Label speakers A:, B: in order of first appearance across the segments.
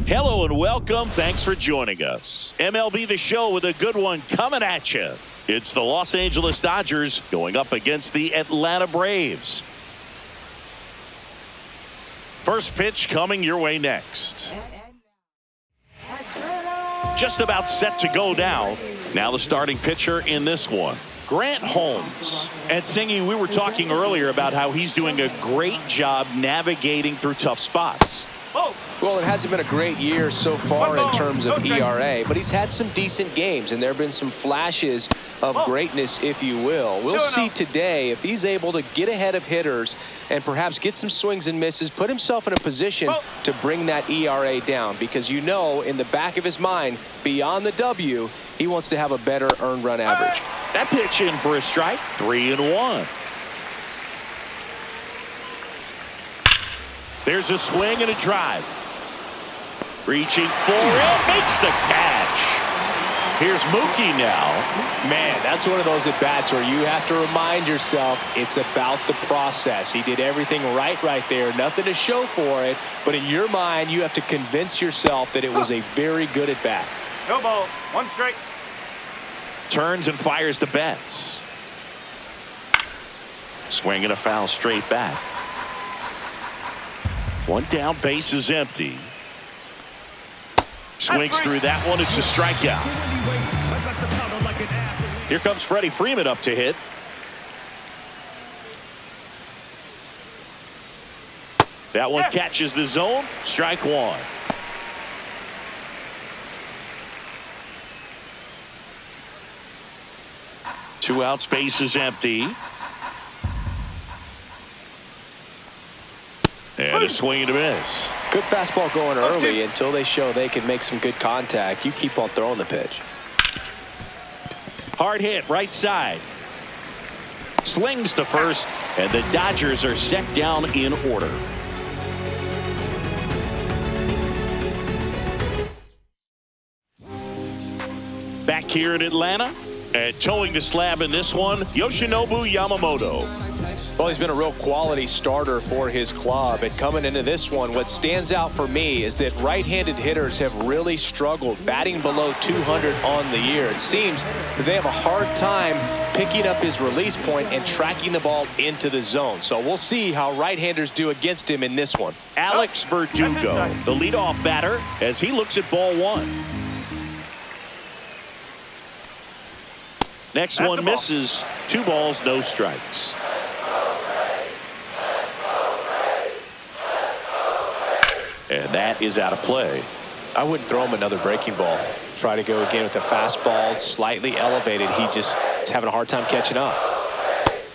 A: Hello and welcome. Thanks for joining us. MLB The Show with a good one coming at you. It's the Los Angeles Dodgers going up against the Atlanta Braves. First pitch coming your way next. Just about set to go now. Now the starting pitcher in this one, Grant Holmes. And Singy, we were talking earlier about how he's doing a great job navigating through tough spots.
B: Well, it hasn't been a great year so far in terms of ERA, but he's had some decent games, and there have been some flashes of greatness, if you will. We'll see today if he's able to get ahead of hitters and perhaps get some swings and misses, put himself in a position to bring that ERA down, because you know in the back of his mind, beyond the W, he wants to have a better earned run average.
A: That pitch in for a strike, 3-1. There's a swing and a drive. Reaching for it, makes the catch. Here's Mookie now.
B: Man, that's one of those at-bats where you have to remind yourself it's about the process. He did everything right there. Nothing to show for it. But in your mind, you have to convince yourself that it was a very good at-bat.
C: No ball. One strike.
A: Turns and fires the Betts. Swing and a foul straight back. One down, base is empty. Swings through that one. It's a strikeout. Here comes Freddie Freeman up to hit. That one catches the zone. Strike one. Two outs, base is empty. And a swing and a miss.
B: Good fastball going early until they show they can make some good contact. You keep on throwing the pitch.
A: Hard hit, right side. Slings to first, and the Dodgers are set down in order. Back here in Atlanta, and towing the slab in this one, Yoshinobu Yamamoto.
B: Well, he's been a real quality starter for his club. And coming into this one, what stands out for me is that right-handed hitters have really struggled, batting below 200 on the year. It seems that they have a hard time picking up his release point and tracking the ball into the zone. So we'll see how right-handers do against him in this one.
A: Alex Verdugo, the leadoff batter, as he looks at ball one. Next one misses. 2 balls, no strikes. And that is out of play.
B: I wouldn't throw him another breaking ball. Try to go again with the fastball slightly elevated. He just is having a hard time catching up.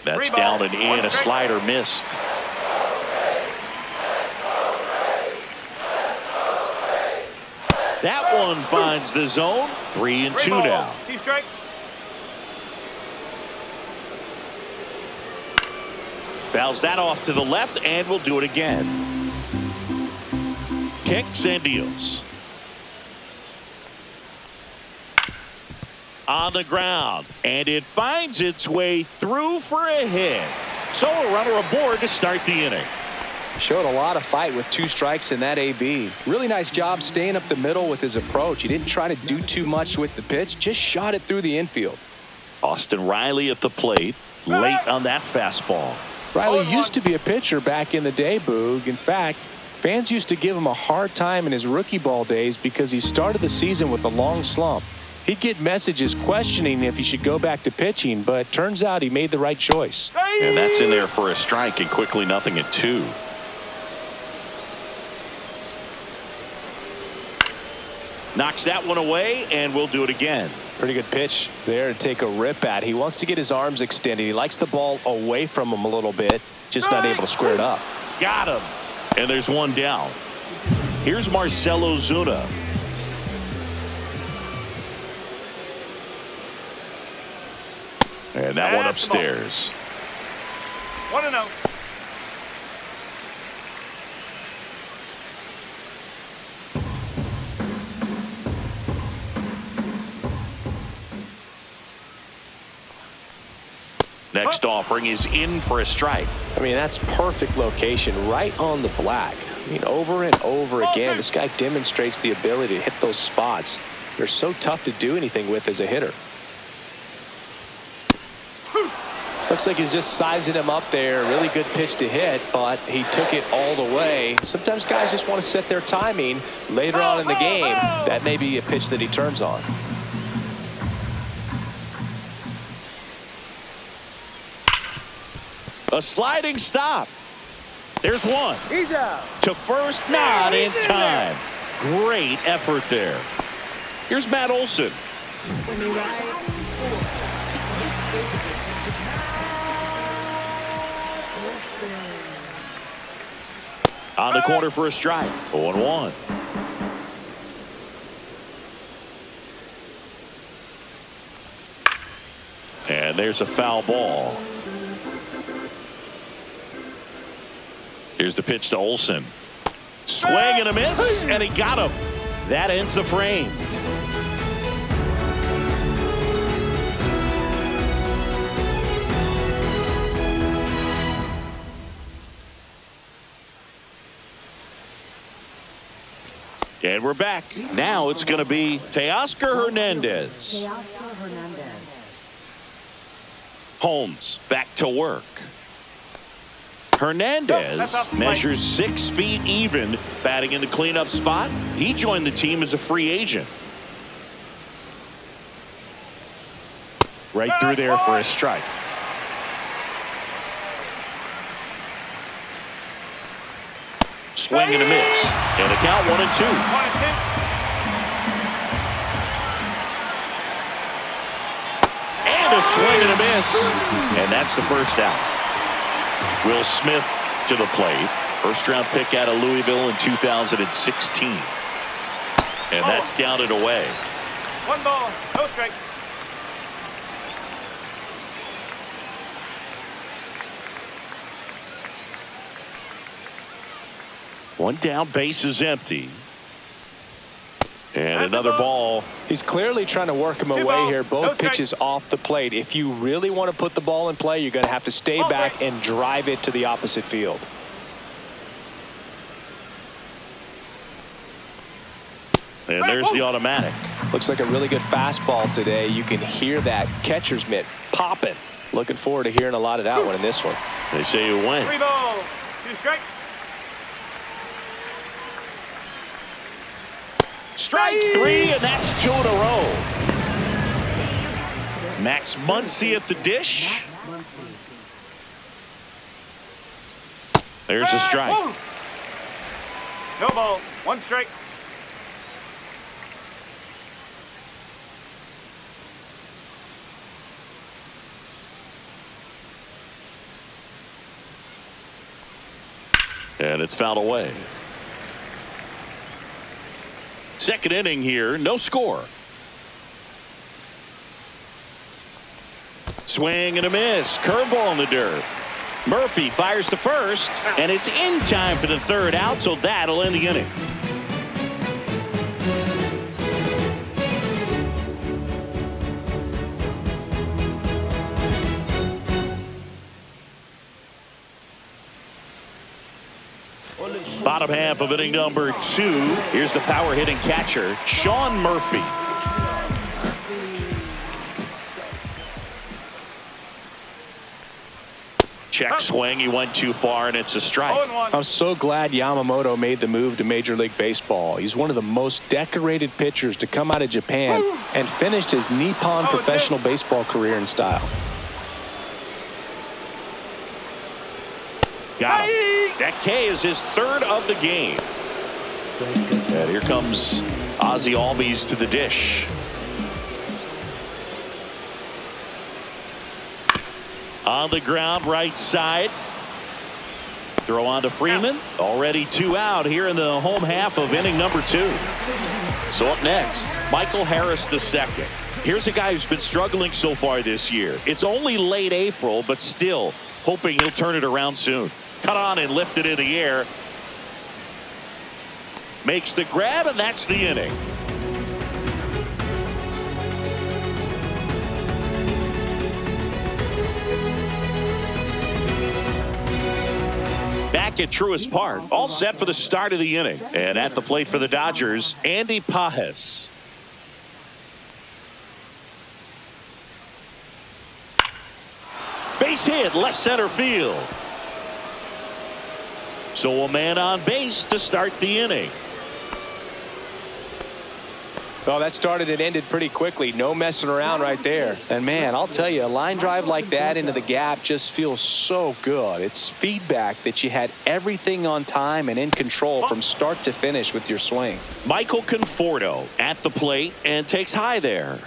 A: That's down and in. A slider missed. That one finds the zone. 3-2 now.
C: Strike.
A: Fouls that off to the left, and we'll do it again. Kicks and deals. On the ground, and it finds its way through for a hit. So a runner aboard to start the inning.
B: Showed a lot of fight with 2 strikes in that AB. Really nice job staying up the middle with his approach. He didn't try to do too much with the pitch, just shot it through the infield.
A: Austin Riley at the plate, late on that fastball.
B: Riley used to be a pitcher back in the day, Boog. In fact, fans used to give him a hard time in his rookie ball days because he started the season with a long slump. He'd get messages questioning if he should go back to pitching, but turns out he made the right choice.
A: And that's in there for a strike, and quickly 0-2. Knocks that one away, and we'll do it again.
B: Pretty good pitch there to take a rip at. He wants to get his arms extended. He likes the ball away from him a little bit, just not able to square it up.
A: Got him. And there's one down. Here's Marcell Ozuna. And that one upstairs.
C: 1-0.
A: Next offering is in for a strike.
B: I mean, that's perfect location, right on the black. I mean, over and over again, this guy demonstrates the ability to hit those spots. They're so tough to do anything with as a hitter. Looks like he's just sizing him up there. Really good pitch to hit, but he took it all the way. Sometimes guys just want to set their timing later on in the game. That may be a pitch that he turns on.
A: A sliding stop. There's one.
C: He's out.
A: To first, not in time. Great effort there. Here's Matt Olson. On the corner for a strike. 0-1. And there's a foul ball. Here's the pitch to Olson. Swing and a miss, and he got him. That ends the frame. And we're back. Now it's going to be Teoscar Hernandez. Holmes back to work. Hernandez measures 6 feet even, batting in the cleanup spot. He joined the team as a free agent. Right through there for a strike. Swing and a miss. And a count 1-2. And a swing and a miss. And that's the first out. Will Smith to the plate. First round pick out of Louisville in 2016. And that's down and away.
C: 1 ball, no strike.
A: One down, base is empty. And another ball.
B: He's clearly trying to work him away here. Both pitches off the plate. If you really want to put the ball in play, you're going to have to stay back and drive it to the opposite field.
A: And there's the automatic.
B: Looks like a really good fastball today. You can hear that catcher's mitt popping. Looking forward to hearing a lot of that one in this one.
A: They say you win.
C: 3 balls, 2 strikes.
A: Strike 3, and that's 2 in a row. Max Muncy at the dish. There's a strike.
C: No ball, 1 strike.
A: And it's fouled away. Second inning here, no score. Swing and a miss. Curveball in the dirt. Murphy fires to first, and it's in time for the third out, so that'll end the inning. Bottom half of inning number 2. Here's the power hitting catcher, Sean Murphy. Check swing. He went too far, and it's a strike.
B: I'm so glad Yamamoto made the move to Major League Baseball. He's one of the most decorated pitchers to come out of Japan and finished his Nippon professional baseball career in style.
A: Got him. That K is his 3rd of the game. And here comes Ozzie Albies to the dish. On the ground, right side. Throw on to Freeman. Already 2 out here in the home half of inning number 2. So up next, Michael Harris II. Here's a guy who's been struggling so far this year. It's only late April, but still hoping he'll turn it around soon. Cut on and lifted in the air. Makes the grab, and that's the inning. Back back at Truist Park. All set for the start of the inning. And at the plate for the Dodgers, Andy Pajes. Base hit, left center field. So a man on base to start the inning.
B: Well, that started and ended pretty quickly. No messing around right there. And, man, I'll tell you, a line drive like that into the gap just feels so good. It's feedback that you had everything on time and in control from start to finish with your swing.
A: Michael Conforto at the plate and takes high there.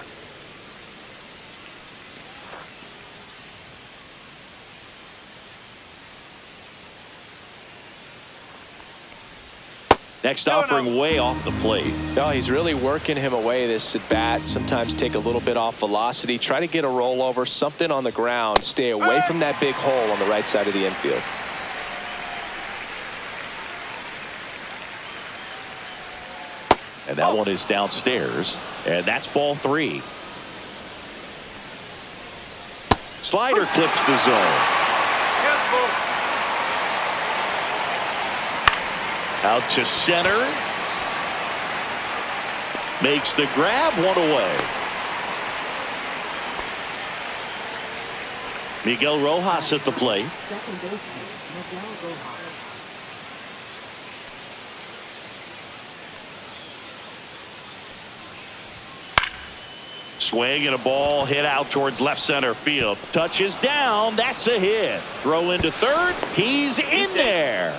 A: Next offering way off the plate.
B: No, he's really working him away this at bat. Sometimes take a little bit off velocity. Try to get a rollover, something on the ground. Stay away from that big hole on the right side of the infield.
A: And that one is downstairs. And that's ball 3. Slider clips the zone. Out to center. Makes the grab, one away. Miguel Rojas at the plate. Swing and a ball hit out towards left center field. Touches down. That's a hit. Throw into third. He's in there.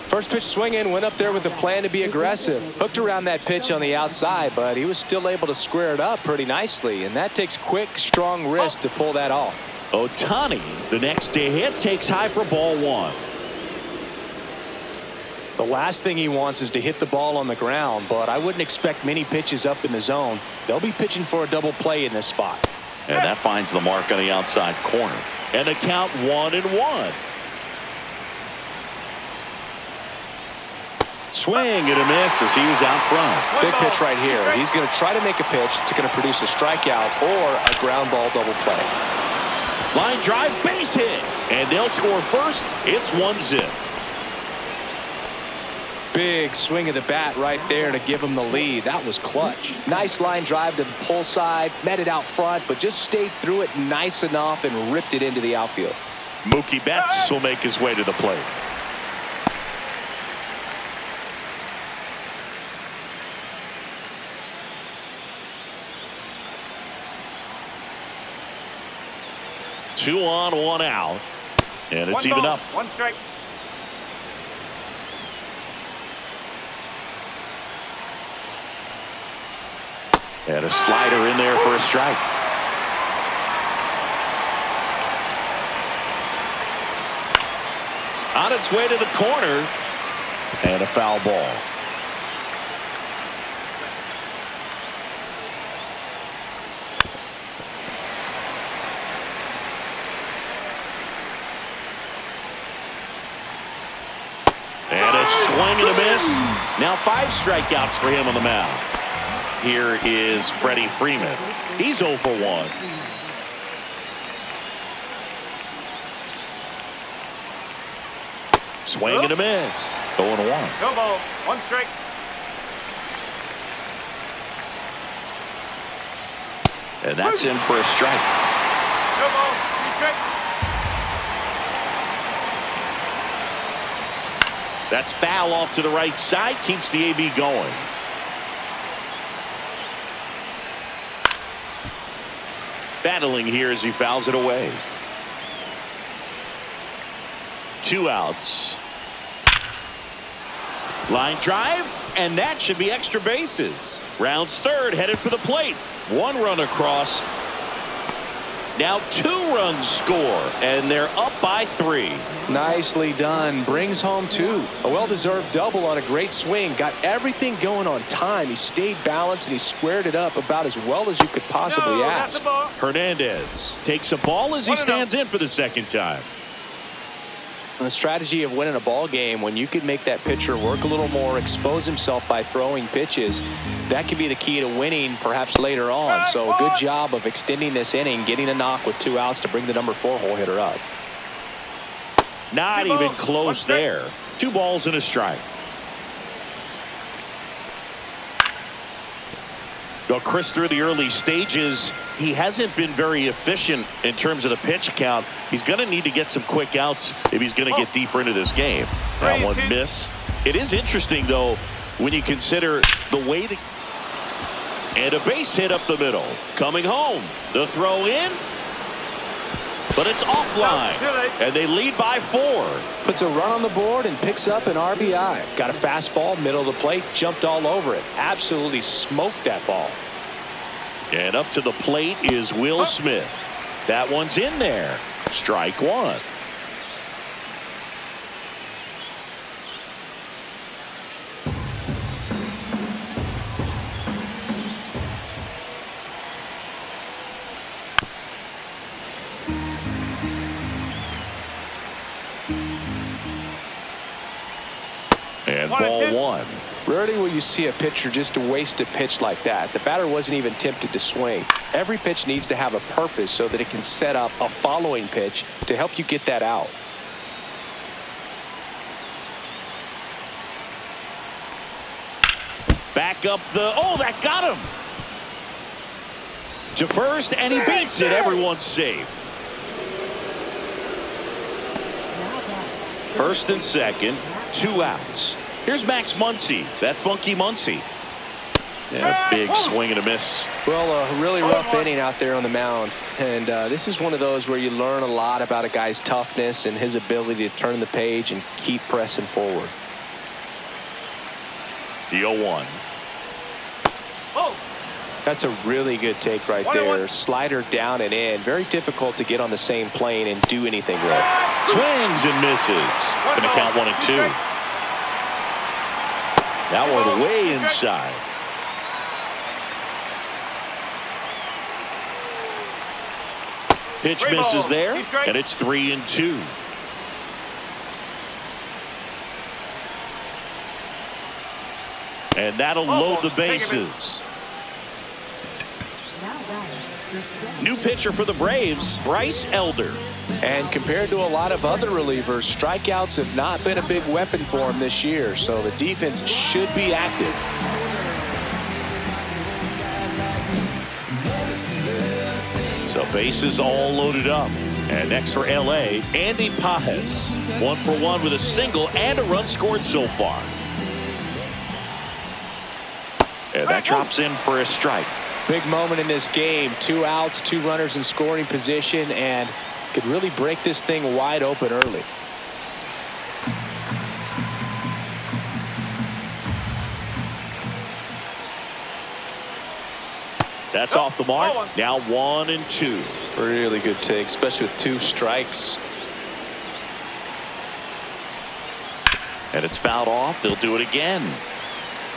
B: First pitch swinging, went up there with a plan to be aggressive. Hooked around that pitch on the outside, but he was still able to square it up pretty nicely. And that takes quick, strong wrist to pull that off.
A: Ohtani, the next to hit, takes high for ball 1.
B: The last thing he wants is to hit the ball on the ground, but I wouldn't expect many pitches up in the zone. They'll be pitching for a double play in this spot.
A: And that finds the mark on the outside corner. And a count 1-1. Swing and a miss as he was out front.
B: Big pitch right here. He's going to try to make a pitch that's going to produce a strikeout or a ground ball double play.
A: Line drive, base hit. And they'll score first. It's 1-0.
B: Big swing of the bat right there to give him the lead. That was clutch. Nice line drive to the pull side. Met it out front, but just stayed through it nice enough and ripped it into the outfield.
A: Mookie Betts will make his way to the plate. Two on, one out. And it's even up.
C: 1 strike.
A: And a slider in there for a strike. On its way to the corner. And a foul ball. And a swing and a miss. Now 5 strikeouts for him on the mound. Here is Freddie Freeman. He's 0 for 1. Swing and a miss. 0-1.
C: No ball. 1 strike.
A: And that's in for a strike.
C: No ball. 2 strike.
A: That's foul off to the right side. Keeps the AB going. Battling here as he fouls it away. 2 outs. Line drive, and that should be extra bases. Rounds third, headed for the plate. 1 run across. Now 2 runs score, and they're up by 3.
B: Nicely done. Brings home 2. A well-deserved double on a great swing. Got everything going on time. He stayed balanced, and he squared it up about as well as you could possibly ask.
A: Hernandez takes a ball as he stands in for the second time.
B: And the strategy of winning a ball game, when you can make that pitcher work a little more, expose himself by throwing pitches, that could be the key to winning perhaps later on. So a good job of extending this inning, getting a knock with 2 outs to bring the number 4 hole hitter up.
A: Not even close there. 2 balls and a strike. Well, Chris, through the early stages, he hasn't been very efficient in terms of the pitch count. He's going to need to get some quick outs if he's going to get deeper into this game. That one missed. It is interesting, though, when you consider the way that... And a base hit up the middle. Coming home. The throw in. But it's offline. And they lead by 4.
B: Puts a run on the board and picks up an RBI. Got a fastball, middle of the plate, jumped all over it. Absolutely smoked that ball.
A: And up to the plate is Will Smith. That one's in there. Strike 1. And ball 1.
B: Rarely will you see a pitcher just waste a pitch like that. The batter wasn't even tempted to swing. Every pitch needs to have a purpose so that it can set up a following pitch to help you get that out.
A: Back up the... Oh, that got him. To first, and he beats it. Everyone's safe. First and second, 2 outs. Here's Max Muncy, that funky Muncy. Yeah, big swing and a miss.
B: Well, a really rough inning out there on the mound. And this is one of those where you learn a lot about a guy's toughness and his ability to turn the page and keep pressing forward.
A: The 0-1.
B: That's a really good take right there. Slider down and in. Very difficult to get on the same plane and do anything with.
A: Swings and misses. Going to count 1 and 2. That one way inside. Pitch misses there, and it's 3 and 2. And that'll load the bases. New pitcher for the Braves, Bryce Elder.
B: And compared to a lot of other relievers, strikeouts have not been a big weapon for him this year, so the defense should be active.
A: So bases all loaded up. And next for LA, Andy Pajes. 1 for 1 with a single and a run scored so far. And that drops in for a strike.
B: Big moment in this game. 2 outs, 2 runners in scoring position, and could really break this thing wide open early.
A: That's off the mark. Now 1 and 2.
B: Really good take, especially with 2 strikes.
A: And it's fouled off. They'll do it again.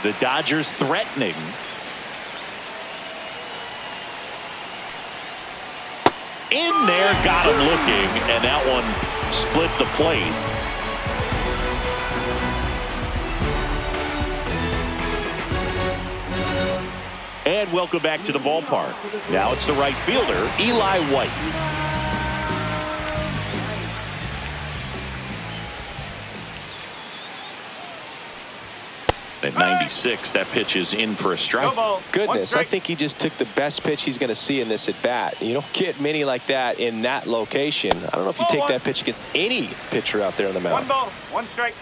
A: The Dodgers threatening. In there, got him looking, and that one split the plate. And welcome back to the ballpark. Now it's the right fielder, Eli White. At 96, that pitch is in for a strike.
B: Goodness, I think he just took the best pitch he's going to see in this at bat. You don't get many like that in that location. I don't know if you take that pitch against any pitcher out there on the mound.
C: 1 ball, 1 strike.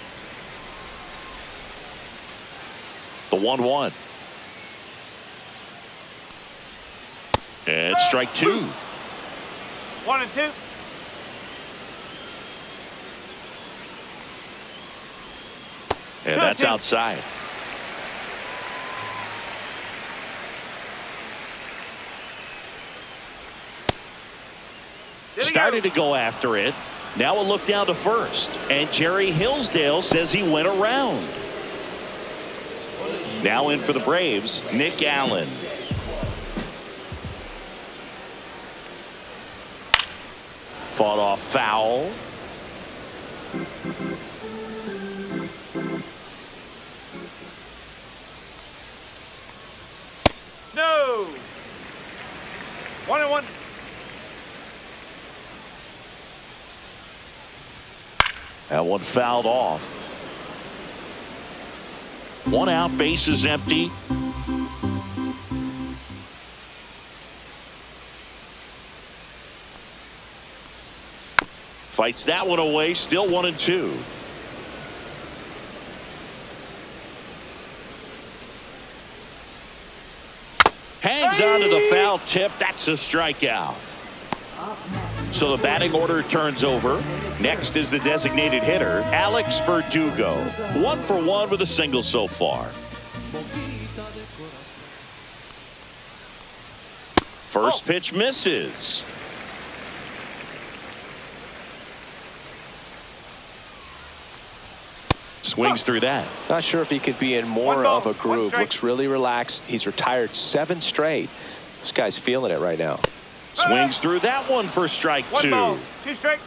A: The 1-1. And strike 2.
C: 1 and 2.
A: And that's outside. Started to go after it. Now a look down to first. And Jerry Hillsdale says he went around. Now in for the Braves, Nick Allen. Fought off foul.
C: No. 1 and 1.
A: That one fouled off. 1 out, bases empty. Fights that one away, still 1-2. Hangs on to the foul tip. That's a strikeout. So the batting order turns over. Next is the designated hitter, Alex Verdugo. 1 for 1 with a single so far. First pitch misses. Swings through that.
B: Not sure if he could be in more of a groove. Looks really relaxed. He's retired 7 straight. This guy's feeling it right now.
A: Swings through that one for strike 2.
C: 1 ball, 2 strikes.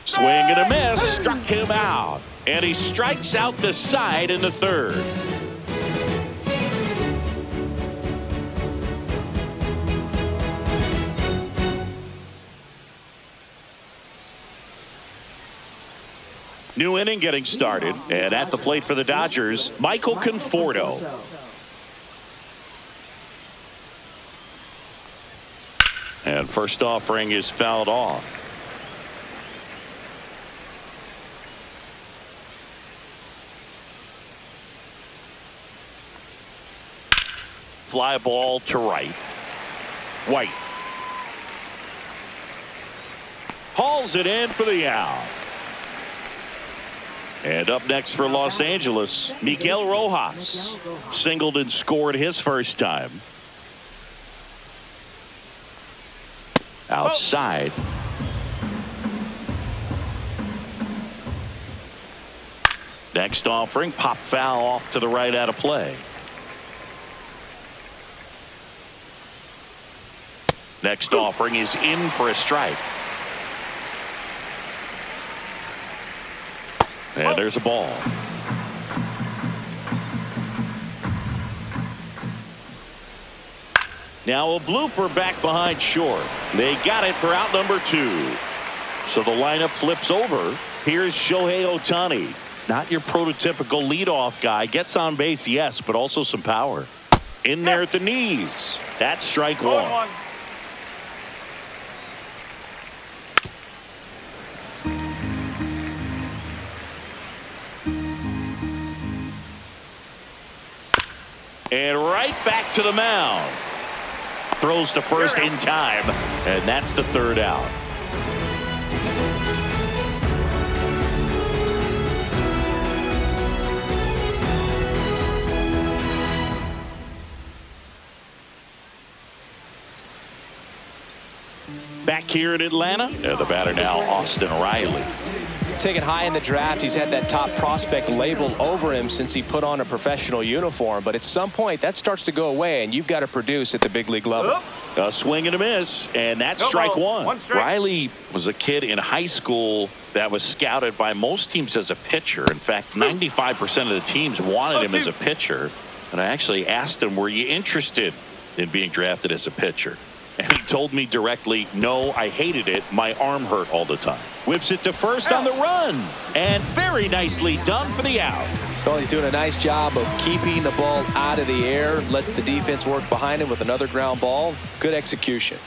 A: Swing and a miss. Struck him out. And he strikes out the side in the 3rd. New inning getting started, and at the plate for the Dodgers, Michael Conforto. And first offering is fouled off. Fly ball to right. White hauls it in for the out. And up next for Los Angeles, Miguel Rojas. Singled and scored his first time. Outside. Next offering, pop foul off to the right out of play. Next offering is in for a strike. And there's a ball. Now a blooper back behind short. They got it for out number 2. So the lineup flips over. Here's Shohei Ohtani. Not your prototypical leadoff guy. Gets on base, yes, but also some power. In there at the knees. That's strike 1. And right back to the mound. Throws to first in time, and that's the 3rd out. Back here in Atlanta, and the batter now, Austin Riley.
B: Taken high in the draft, he's had that top prospect label over him since he put on a professional uniform. But at some point, that starts to go away, and you've got to produce at the big league level.
A: A swing and a miss, and that's strike 1. Riley was a kid in high school that was scouted by most teams as a pitcher. In fact, 95% of the teams wanted him as a pitcher. And I actually asked him, were you interested in being drafted as a pitcher? And he told me directly, no, I hated it. My arm hurt all the time. Whips it to first on the run. And very nicely done for the out.
B: Well, he's doing a nice job of keeping the ball out of the air. Lets the defense work behind him with another ground ball. Good execution.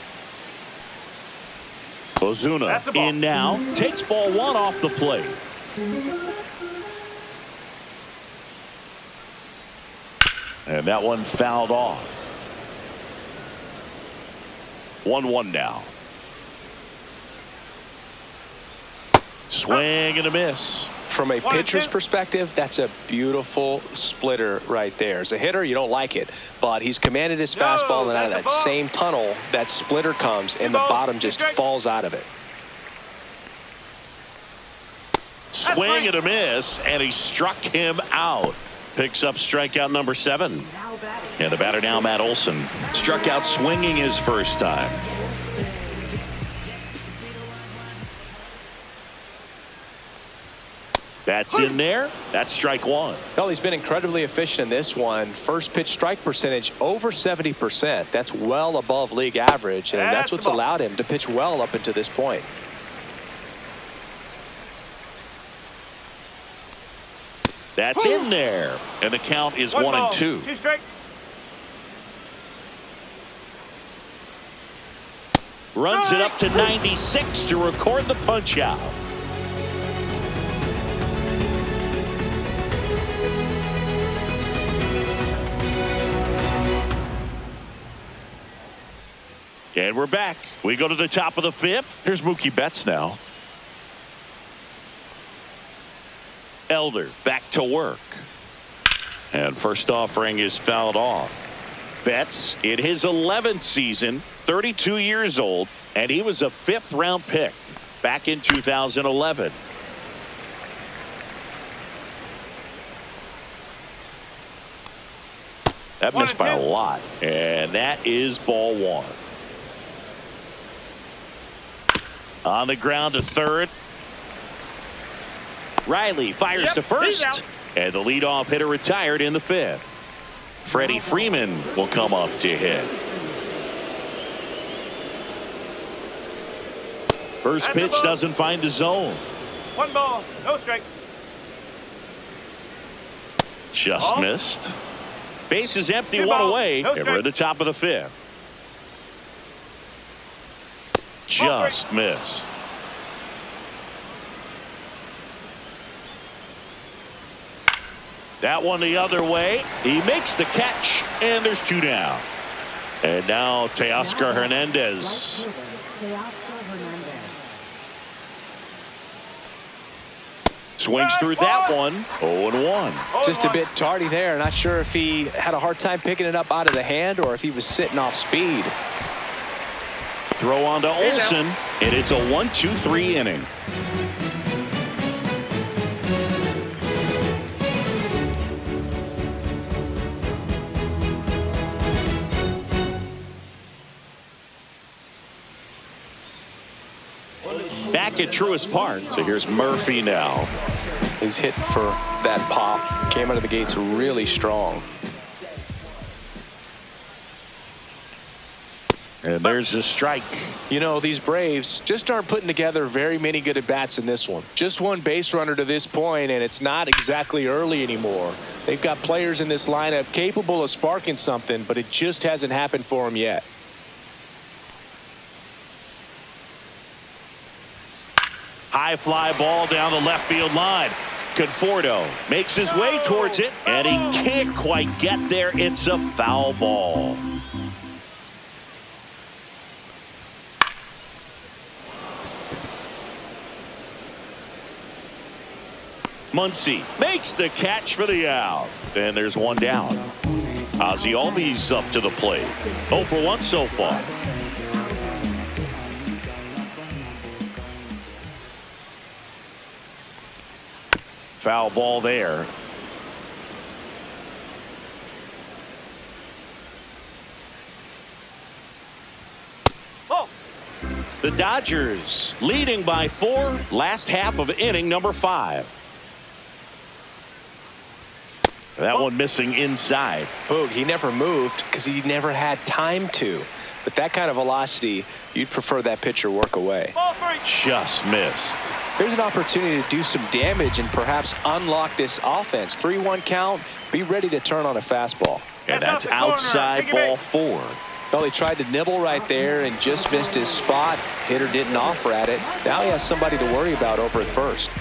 A: Ozuna in now. Takes ball 1 off the plate. And that one fouled off. 1-1 now. Swing and a miss.
B: From a pitcher's perspective, that's a beautiful splitter right there. As a hitter, you don't like it, but he's commanded his fastball, and out of that same tunnel, that splitter comes, and the bottom just falls out of it.
A: Swing and a miss, and he struck him out. Picks up strikeout number 7. And the batter now, Matt Olson. Struck out swinging his first time. That's in there. That's strike one.
B: Well, he's been incredibly efficient in this one. First pitch strike percentage over 70%. That's well above league average, and that's what's allowed him to pitch well up until this point.
A: That's in there. And the count is 1-2.
C: 2 strikes.
A: Runs it up to 96 to record the punch out. And we're back. We go to the top of the fifth. Here's Mookie Betts now. Elder back to work. And first offering is fouled off. Betts in his 11th season, 32 years old, and he was a 5th round pick back in 2011. That missed by a lot, and that is ball one. On the ground to third. Riley fires to first, and the leadoff hitter retired in the 5th. Freddie Freeman will come up to hit. First pitch doesn't find the zone.
C: 1 ball, no strike.
A: Just missed. Base is empty, 1 away, and we're at the top of the 5th. Just missed. That one the other way. He makes the catch, and there's 2 down. And now Teoscar Hernandez. Swings through that one. 0-1.
B: Just a bit tardy there. Not sure if he had a hard time picking it up out of the hand or if he was sitting off speed.
A: Throw on to Olsen, and it's a 1-2-3 inning. Back at Truist Park. So here's Murphy now.
B: He's hitting for that pop. Came out of the gates really strong.
A: And there's a strike.
B: You know, these Braves just aren't putting together very many good at-bats in this one. Just one base runner to this point, and it's not exactly early anymore. They've got players in this lineup capable of sparking something, but it just hasn't happened for them yet.
A: High fly ball down the left field line. Conforto makes his way towards it, and he can't quite get there. It's a foul ball. Muncy makes the catch for the out. And there's 1 down. Ozzie Albies up to the plate. 0 for 1 so far. Foul ball there. The Dodgers leading by 4. Last half of inning number 5. That one missing inside.
B: Boog, he never moved because he never had time to. But that kind of velocity, you'd prefer that pitcher work away.
A: Just missed.
B: Here's an opportunity to do some damage and perhaps unlock this offense. 3-1 count. Be ready to turn on a fastball.
A: And that's outside ball 4.
B: Well, he tried to nibble right there and just missed his spot. Hitter didn't offer at it. Now he has somebody to worry about over at first.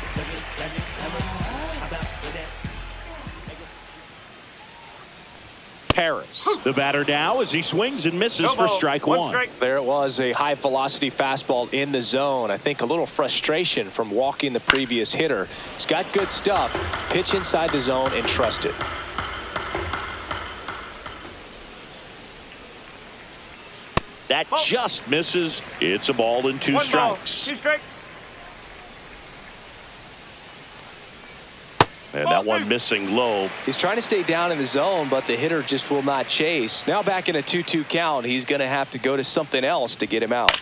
A: Harris, the batter now as he swings and misses for strike 1.
B: There it was, a high velocity fastball in the zone. I think a little frustration from walking the previous hitter. He's got good stuff. Pitch inside the zone and trust it.
A: That just misses. It's a ball and 2 strikes.
C: 2 strikes.
A: And that one missing low.
B: He's trying to stay down in the zone, but the hitter just will not chase. Now back in a 2-2 count, he's going to have to go to something else to get him out.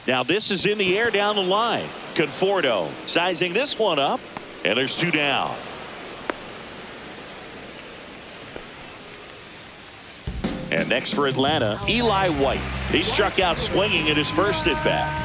A: Now this is in the air down the line. Conforto sizing this one up. And there's 2 down. And next for Atlanta, Eli White. He struck out swinging in his first at bat.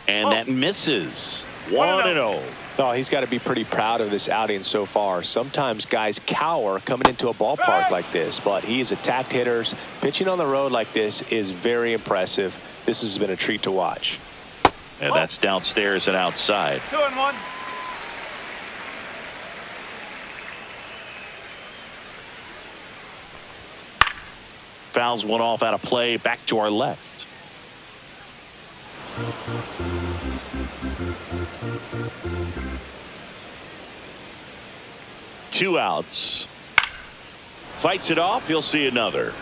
A: And that misses. 1-0.
B: Oh, he's got to be pretty proud of this outing so far. Sometimes guys cower coming into a ballpark like this, but he has attacked hitters. Pitching on the road like this is very impressive. This has been a treat to watch.
A: And that's downstairs and outside.
C: 2-1.
A: Fouls one off out of play, back to our left. Two outs. Fights it off. You'll see another.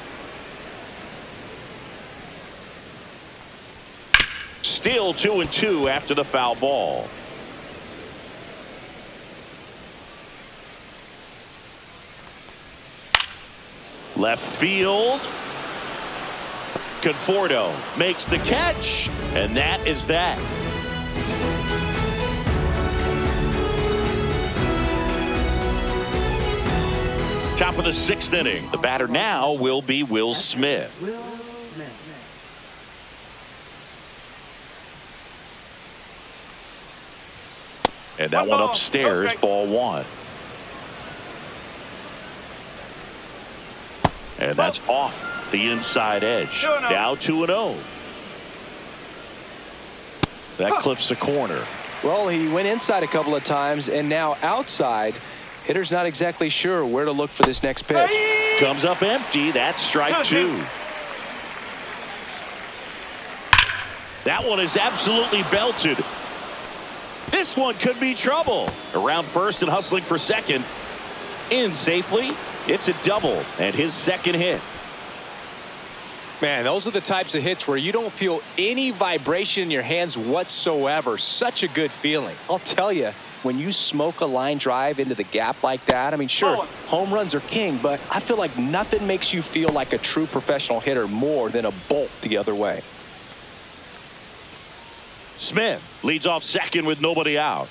A: Still 2-2 after the foul ball. Left field. Conforto makes the catch, and that is that. Top of the 6th inning. The batter now will be Will Smith. And that one upstairs, ball 1. And that's off the inside edge. Now 2-0. That clips the corner.
B: Well, he went inside a couple of times, and now outside. Hitter's not exactly sure where to look for this next pitch.
A: Comes up empty. That's strike 2. That one is absolutely belted. This one could be trouble. Around first and hustling for second. In safely. It's a double and his second hit.
B: Man, those are the types of hits where you don't feel any vibration in your hands whatsoever. Such a good feeling. I'll tell you, when you smoke a line drive into the gap like that, I mean, sure, home runs are king, but I feel like nothing makes you feel like a true professional hitter more than a bolt the other way.
A: Smith leads off second with nobody out.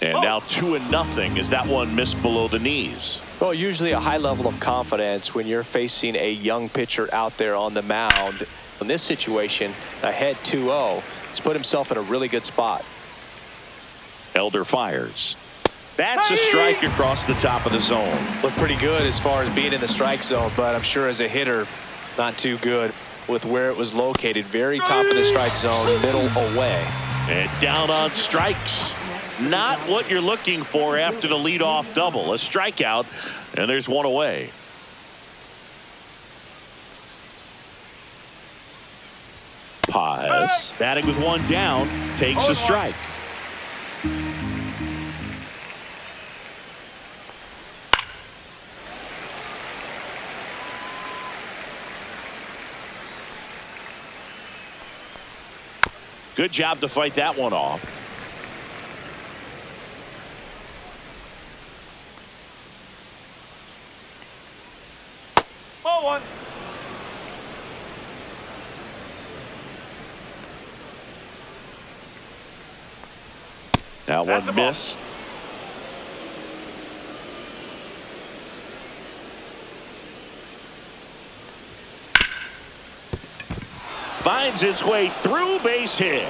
A: And now 2-0 as that one missed below the knees.
B: Well, usually a high level of confidence when you're facing a young pitcher out there on the mound. In this situation, ahead 2-0, he's put himself in a really good spot.
A: Elder fires. That's a strike across the top of the zone.
B: Looked pretty good as far as being in the strike zone, but I'm sure as a hitter, not too good with where it was located. Very top of the strike zone, middle away.
A: And down on strikes. Not what you're looking for after the leadoff double. A strikeout, and there's one away. Paz, batting with one down, takes a strike. Good job to fight that one off.
C: Ball 1.
A: That one missed. Finds its way through, base hit.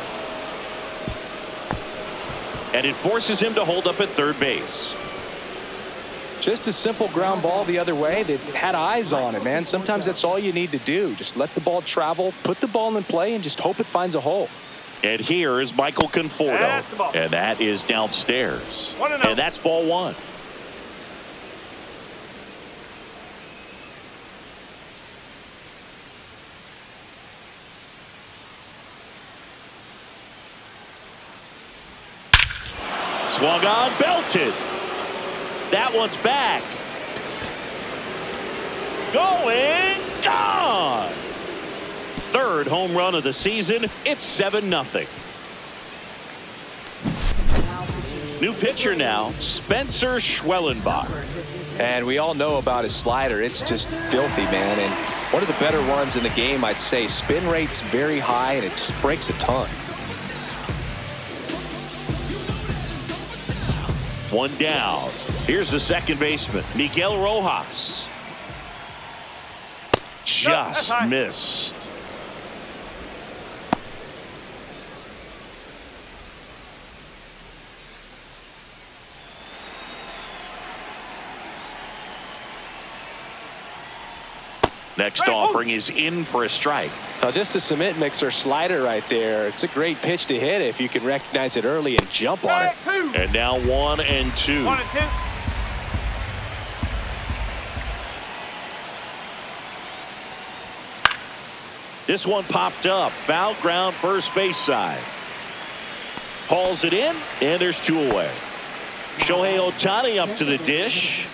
A: And it forces him to hold up at third base.
B: Just a simple ground ball the other way that had eyes on it, man. Sometimes that's all you need to do. Just let the ball travel, put the ball in play, and just hope it finds a hole.
A: And here is Michael Conforto. And that is downstairs. And that's ball 1. Swung on, belted. That one's back. Going, gone. Third home run of the season. It's 7-0. New pitcher now, Spencer Schwellenbach.
B: And we all know about his slider. It's just filthy, man. And one of the better ones in the game, I'd say. Spin rate's very high, and it just breaks a ton.
A: One down. Here's the second baseman, Miguel Rojas. Just missed. Next offering is in for a strike.
B: Now, just a cement mixer slider right there. It's a great pitch to hit if you can recognize it early and jump on it.
A: And now 1 and 2.
C: 1 and 2.
A: This one popped up. Foul ground, first base side. Hauls it in, and there's 2 away. Shohei Ohtani up to the dish.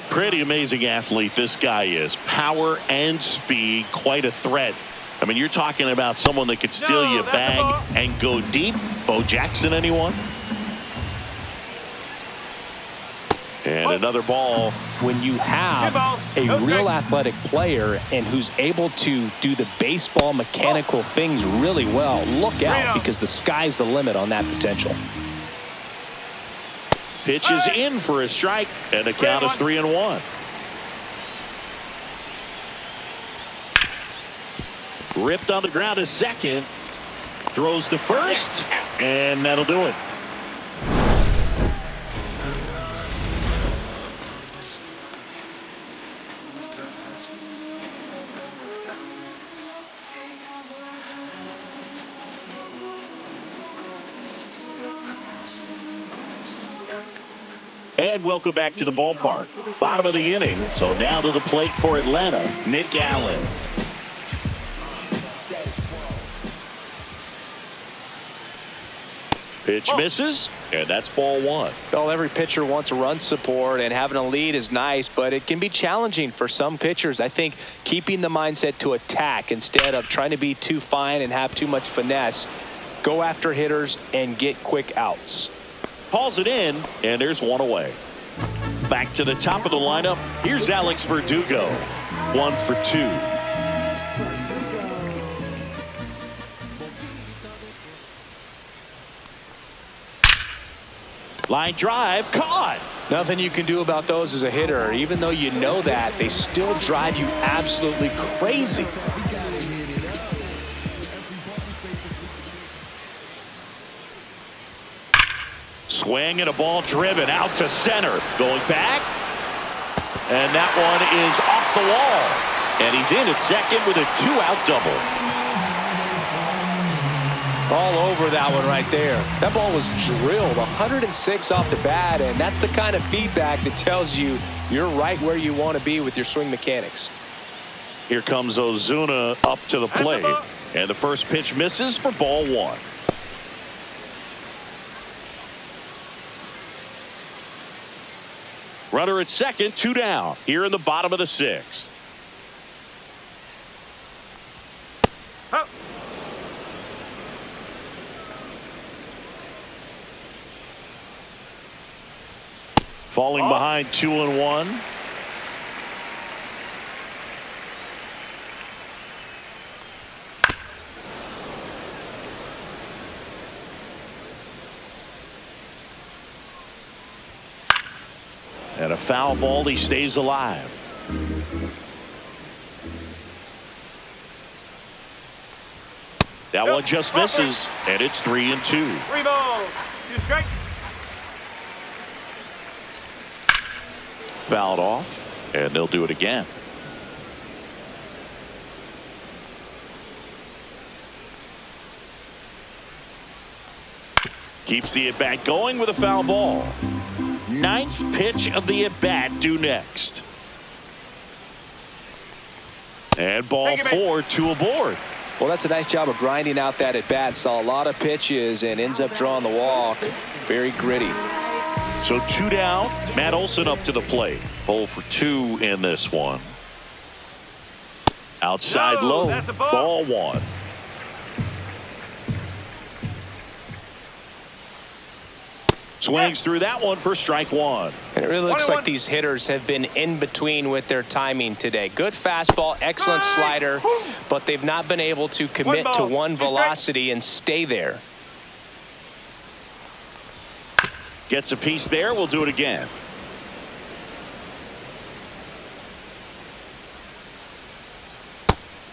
A: Pretty amazing athlete this guy is. Power and speed, quite a threat. I mean, you're talking about someone that could steal you a bag and go deep. Bo Jackson, anyone? And another ball.
B: When you have a real athletic player and who's able to do the baseball mechanical things really well, look out, because the sky's the limit on that potential.
A: Pitch is in for a strike, and the count is 3-1. Ripped on the ground is second. Throws to first, and that'll do it. And welcome back to the ballpark. Bottom of the inning. So now to the plate for Atlanta, Nick Allen. Pitch misses, and that's ball 1.
B: Well, every pitcher wants a run support, and having a lead is nice, but it can be challenging for some pitchers. I think keeping the mindset to attack instead of trying to be too fine and have too much finesse. Go after hitters and get quick outs.
A: Hauls it in, and there's 1 away. Back to the top of the lineup. Here's Alex Verdugo. 1 for 2. Line drive, caught.
B: Nothing you can do about those as a hitter. Even though you know that, they still drive you absolutely crazy.
A: Swing and a ball driven out to center. Going back. And that one is off the wall. And he's in at second with a 2-out double.
B: All over that one right there. That ball was drilled 106 off the bat, and that's the kind of feedback that tells you you're right where you want to be with your swing mechanics.
A: Here comes Ozuna up to the plate. And the first pitch misses for ball 1. Runner at second, 2 down. Here in the bottom of the 6th. Falling behind 2-1. And a foul ball, he stays alive. That one just misses, and it's 3-2.
C: 3 balls, 2 strikes.
A: Fouled off, and they'll do it again. Keeps the at-bat going with a foul ball. 9th pitch of the at-bat due next. And ball 4, 2 aboard.
B: Well, that's a nice job of grinding out that at-bat. Saw a lot of pitches and ends up drawing the walk. Very gritty.
A: So 2 down. Matt Olson up to the plate. 0 for 2 in this one. Outside low. Ball 1. Swings through that one for strike one.
B: And it really looks like these hitters have been in between with their timing today. Good fastball, excellent slider, but they've not been able to commit to one velocity and stay there.
A: Gets a piece there. We'll do it again.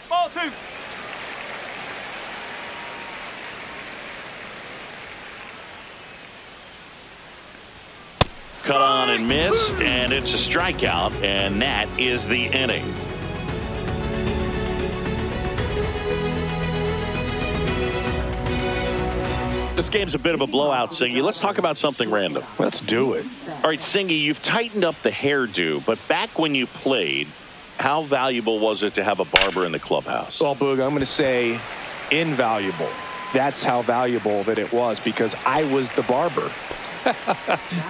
C: Ball two.
A: Cut on and missed, and it's a strikeout, and that is the inning. This game's a bit of a blowout, Singy. Let's talk about something random.
B: Let's do it.
A: All right, Singy, you've tightened up the hairdo, but back when you played, how valuable was it to have a barber in the clubhouse?
B: Well, Boog, I'm going to say invaluable. That's how valuable that it was, because I was the barber.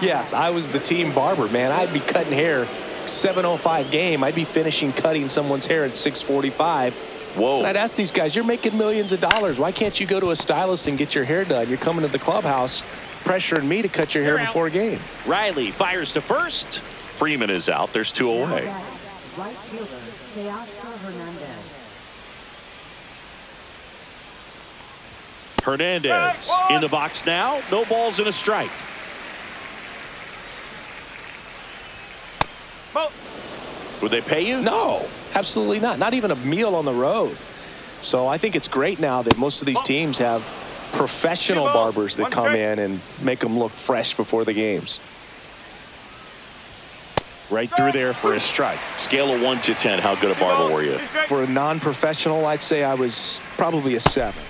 B: Yes, I was the team barber, man. I'd be cutting hair 7:05 game. I'd be finishing cutting someone's hair at 6:45.
A: Whoa.
B: And I'd ask these guys, you're making millions of dollars. Why can't you go to a stylist and get your hair done? You're coming to the clubhouse pressuring me to cut your hair before a game.
A: Riley fires to first. Freeman is out. There's two away.
D: Right fielder, Teoscar
A: Hernandez in the box now. No balls and a strike.
C: Ball.
A: Would they pay you?
B: No, absolutely not. Not even a meal on the road. So I think it's great now that most of these teams have professional barbers that come in and make them look fresh before the games.
A: Right through there for a strike. Scale of 1 to 10, how good a barber were you?
B: For a non-professional, I'd say I was probably a 7.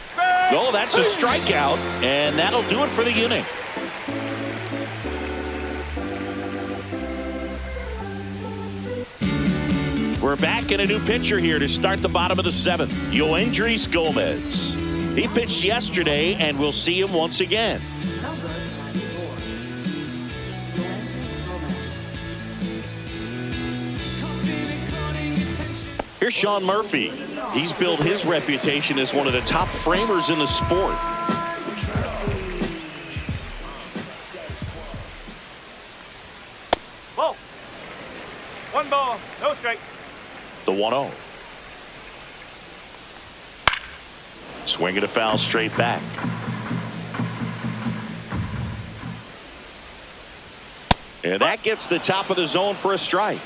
A: Oh, that's a strikeout, and that'll do it for the inning. We're back in a new pitcher here to start the bottom of the 7th. Yoendrys Gomez. He pitched yesterday, and we'll see him once again. Here's Sean Murphy. He's built his reputation as one of the top framers in the sport.
C: Ball. 1 ball, no strike.
A: The 1-0. Swinging a foul straight back. And that gets the top of the zone for a strike.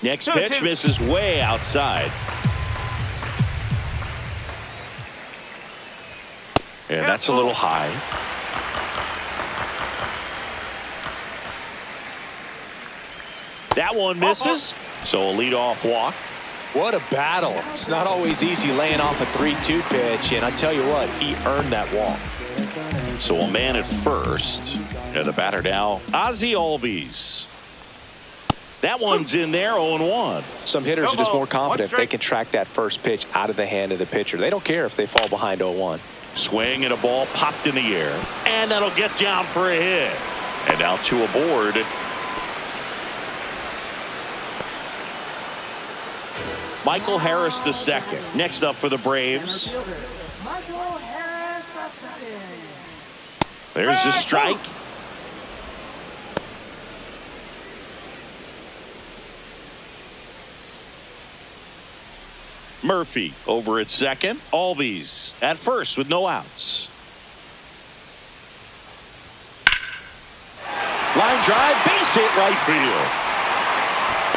A: Next pitch misses way outside. And that's a little high. That one misses. So a leadoff walk.
B: What a battle. It's not always easy laying off a 3-2 pitch, and I tell you what, he earned that walk.
A: So a man at first. And the batter now, Ozzie Albies. That one's in there, 0-1.
B: Some hitters are just more confident if they can track that first pitch out of the hand of the pitcher. They don't care if they fall behind 0-1.
A: Swing and a ball popped in the air. And that'll get down for a hit. And now 2 aboard. Michael Harris II. Next up for the Braves. There's the strike. Murphy over at second. Albies at first with no outs. Line drive, base hit right field.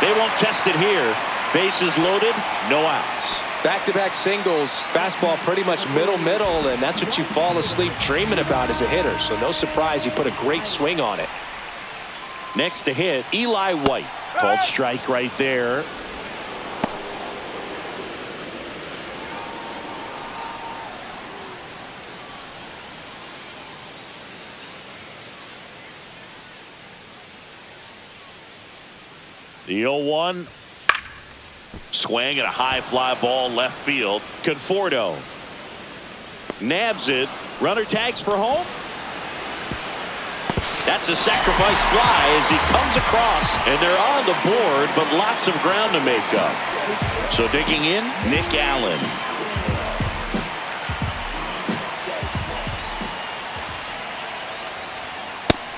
A: They won't test it here. Bases loaded, no outs.
B: Back-to-back singles, fastball pretty much middle, and that's what you fall asleep dreaming about as a hitter. So no surprise, he put a great swing on it.
A: Next to hit, Eli White. Called strike right there. The 0-1. Swing and a high fly ball left field. Conforto nabs it. Runner tags for home. That's a sacrifice fly as he comes across, and they're on the board, but lots of ground to make up. So digging in, Nick Allen.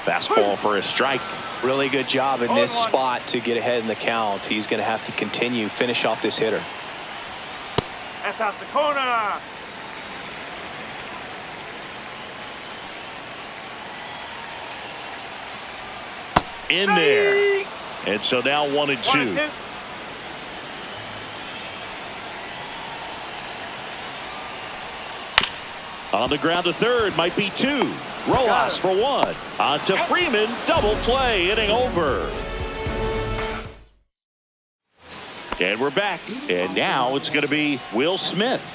A: Fastball for a strike.
B: Really good job in this spot to get ahead in the count. He's going to have to continue, finish off this hitter.
C: That's out the corner.
A: In there. And so now 1-2. On the ground to third, might be 2. Rojas for 1. On to Freeman, double play, inning over. And we're back. And now it's going to be Will Smith.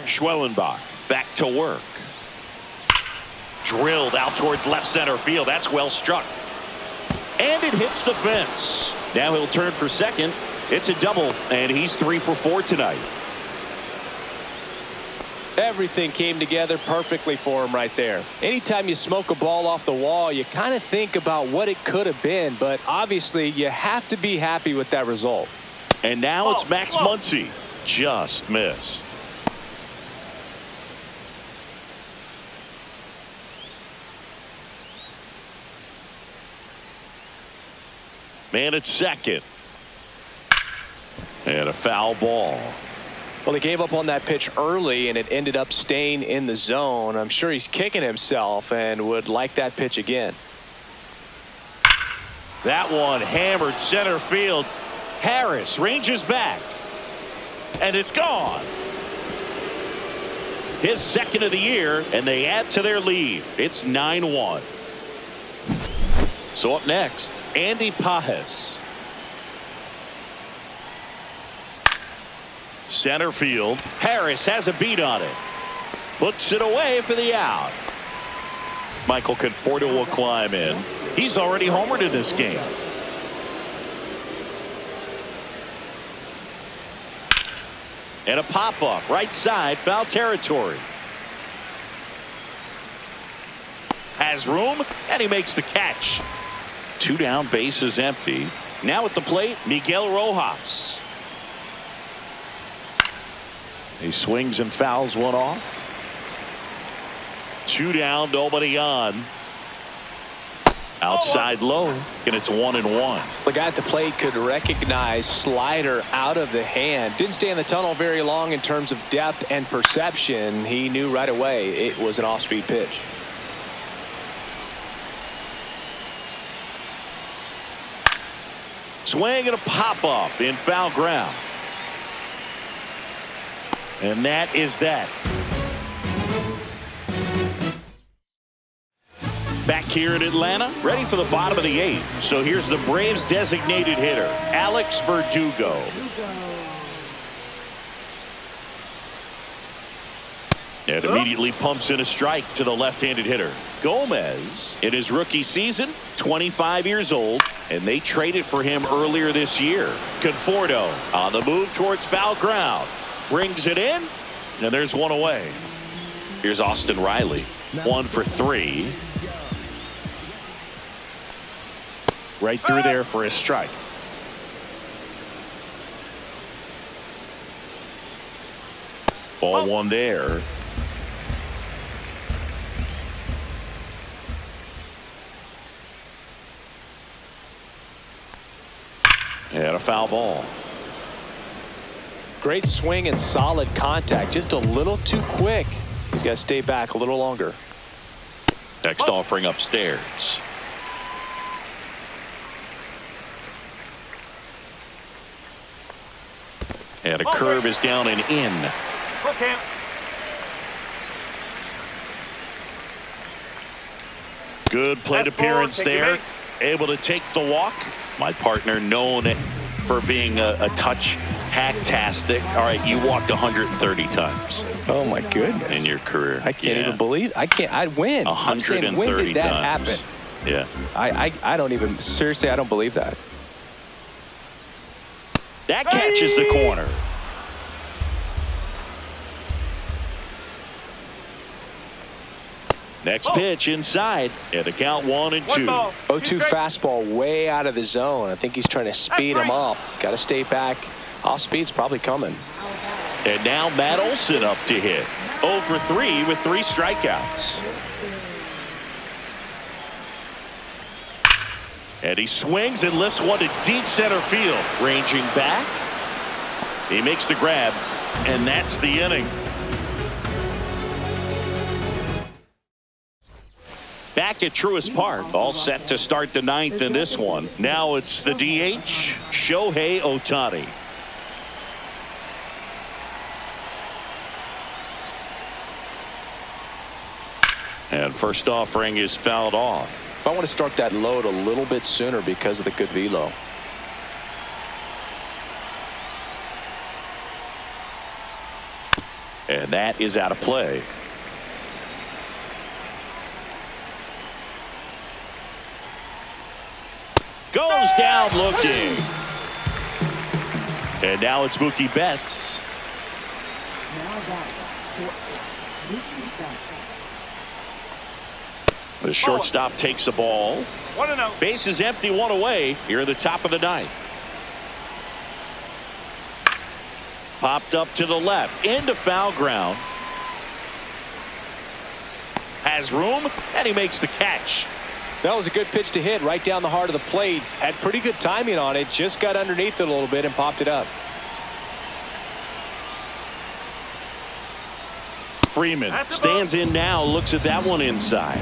A: Schwellenbach back to work. Drilled out towards left center field. That's well struck. And it hits the fence. Now he'll turn for second. It's a double, and he's 3 for 4 tonight.
B: Everything came together perfectly for him right there. Anytime you smoke a ball off the wall, you kind of think about what it could have been, but obviously you have to be happy with that result.
A: And now it's Max Muncy. Just missed. Man at second. And a foul ball.
B: Well, he gave up on that pitch early, and it ended up staying in the zone. I'm sure he's kicking himself and would like that pitch again.
A: That one hammered center field. Harris ranges back. And it's gone. His second of the year, and they add to their lead. It's 9-1. So up next, Andy Pajes. Center field. Harris has a beat on it. Puts it away for the out. Michael Conforto will climb in. He's already homered in this game. And a pop-up right side, foul territory. Has room, and he makes the catch. 2 down, base is empty. Now at the plate, Miguel Rojas. He swings and fouls one off. 2 down, nobody on. Outside low, and it's 1-1.
B: The guy at the plate could recognize slider out of the hand. Didn't stay in the tunnel very long in terms of depth and perception. He knew right away it was an off-speed pitch.
A: Swing and a pop-up in foul ground. And that is that. Back here in Atlanta, ready for the bottom of the 8th. So here's the Braves designated hitter, Alex Verdugo. And immediately pumps in a strike to the left-handed hitter. Gomez, in his rookie season, 25 years old, and they traded for him earlier this year. Conforto on the move towards foul ground. Brings it in, and there's one away. Here's Austin Riley, 1 for 3. Right through there for a strike. Ball 1 there. And a foul ball.
B: Great swing and solid contact. Just a little too quick. He's got to stay back a little longer.
A: Next offering upstairs. And a curve is down and in. Good plate appearance there. Able to take the walk. My partner known for being a touch hacktastic. All right, you walked 130 times.
B: Oh my goodness.
A: In your career.
B: I can't even believe. I'd win.
A: 130
B: when did that
A: times.
B: happen?
A: Yeah.
B: I don't even, seriously, I don't believe that.
A: That catches the corner. Next pitch inside, and the count 1-2.
B: 0-2 fastball way out of the zone. I think he's trying to speed him up. Got to stay back. Off speed's probably coming.
A: And now Matt Olson up to hit. 0 for 3 with 3 strikeouts. And he swings and lifts one to deep center field. Ranging back. He makes the grab, and that's the inning. Back at Truist Park, all set to start the ninth in this one. Now it's the DH, Shohei Ohtani. And first offering is fouled off.
B: I want to start that load a little bit sooner because of the good velo.
A: And that is out of play. Goes down looking. And now it's Mookie Betts.
D: Now batting, shortstop, Mookie Betts.
A: The shortstop takes the ball.
C: 1-0.
A: Base is empty, one away here at the top of the ninth. Popped up to the left into foul ground. Has room, and he makes the catch.
B: That was a good pitch to hit right down the heart of the plate. Had pretty good timing on it. Just got underneath it a little bit and popped it up.
A: Freeman stands in now, looks at that one inside.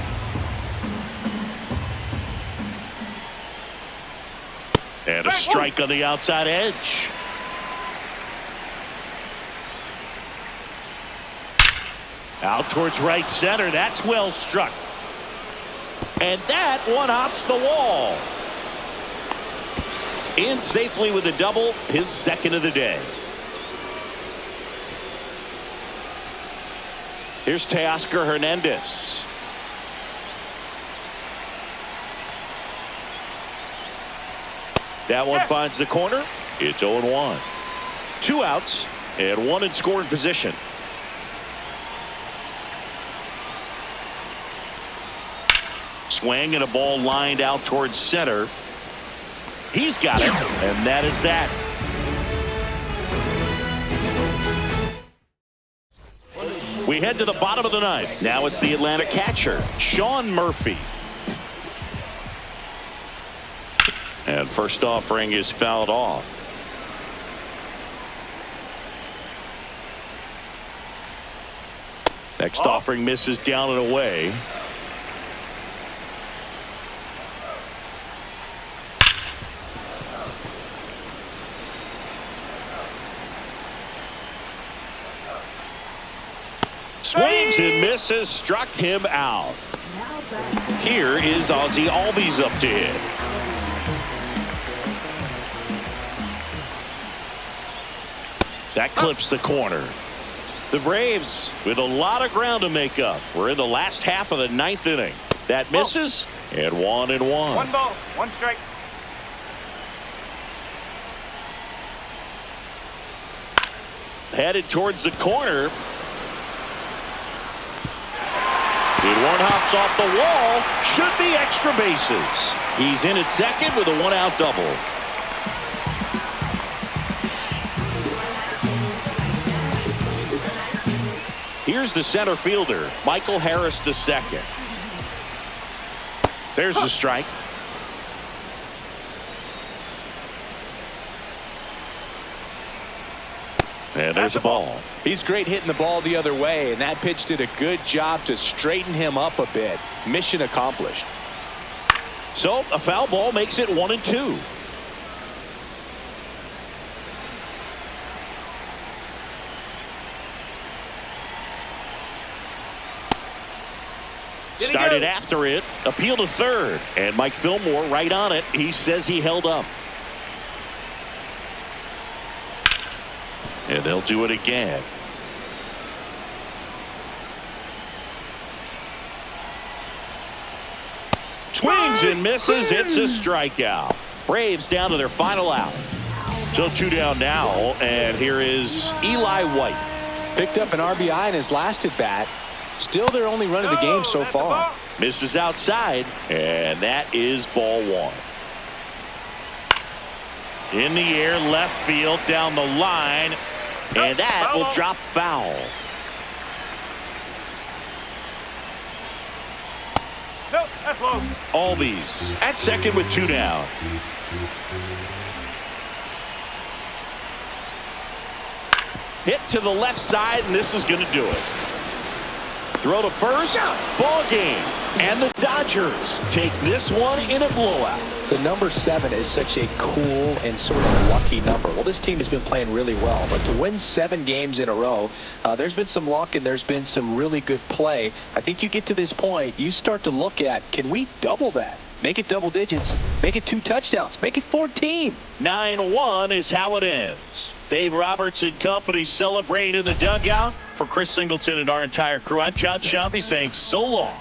A: And a strike on the outside edge. Out towards right center. That's well struck. And that one hops the wall. In safely with a double, his second of the day. Here's Teoscar Hernandez. That one finds the corner. It's 0-1. 2 outs and 1 in scoring position. Swing and a ball lined out towards center. He's got it, and that is that. We head to the bottom of the ninth. Now it's the Atlanta catcher, Sean Murphy. And first offering is fouled off. Next offering misses down and away. Swings and misses, struck him out.
D: Now batting,
A: Here is Ozzie Albies up to hit. That clips the corner. The Braves with a lot of ground to make up. We're in the last half of the ninth inning. That misses, and 1-1.
C: 1 ball, 1 strike.
A: Headed towards the corner. Good one hops off the wall. Should be extra bases. He's in at second with a 1-out double. Here's the center fielder, Michael Harris II. There's the strike. And there's a ball.
B: He's great hitting the ball the other way, and that pitch did a good job to straighten him up a bit. Mission accomplished.
A: So a foul ball makes it 1-2. Started after it, appeal to third, and Mike Fillmore right on it. He says he held up. And they'll do it again. Swings and misses. It's a strikeout. Braves down to their final out. So 2 down now, and here is Eli White.
B: Picked up an RBI in his last at bat. Still their only run of the game so far.
A: Misses outside, and that is ball 1. In the air, left field, down the line, and that will drop foul.
C: Yep, that's low.
A: Albies at second with 2 down. Hit to the left side, and this is going to do it. Throw to first, ball game. And the Dodgers take this one in a blowout.
B: The number 7 is such a cool and sort of lucky number. Well, this team has been playing really well, but to win 7 games in a row, there's been some luck and there's been some really good play. I think you get to this point, you start to look at, can we double that? Make it double digits. Make it 2 touchdowns. Make it 14.
A: 9-1 is how it ends. Dave Roberts and company celebrate in the dugout. For Chris Singleton and our entire crew, I'm John Shelby saying so long.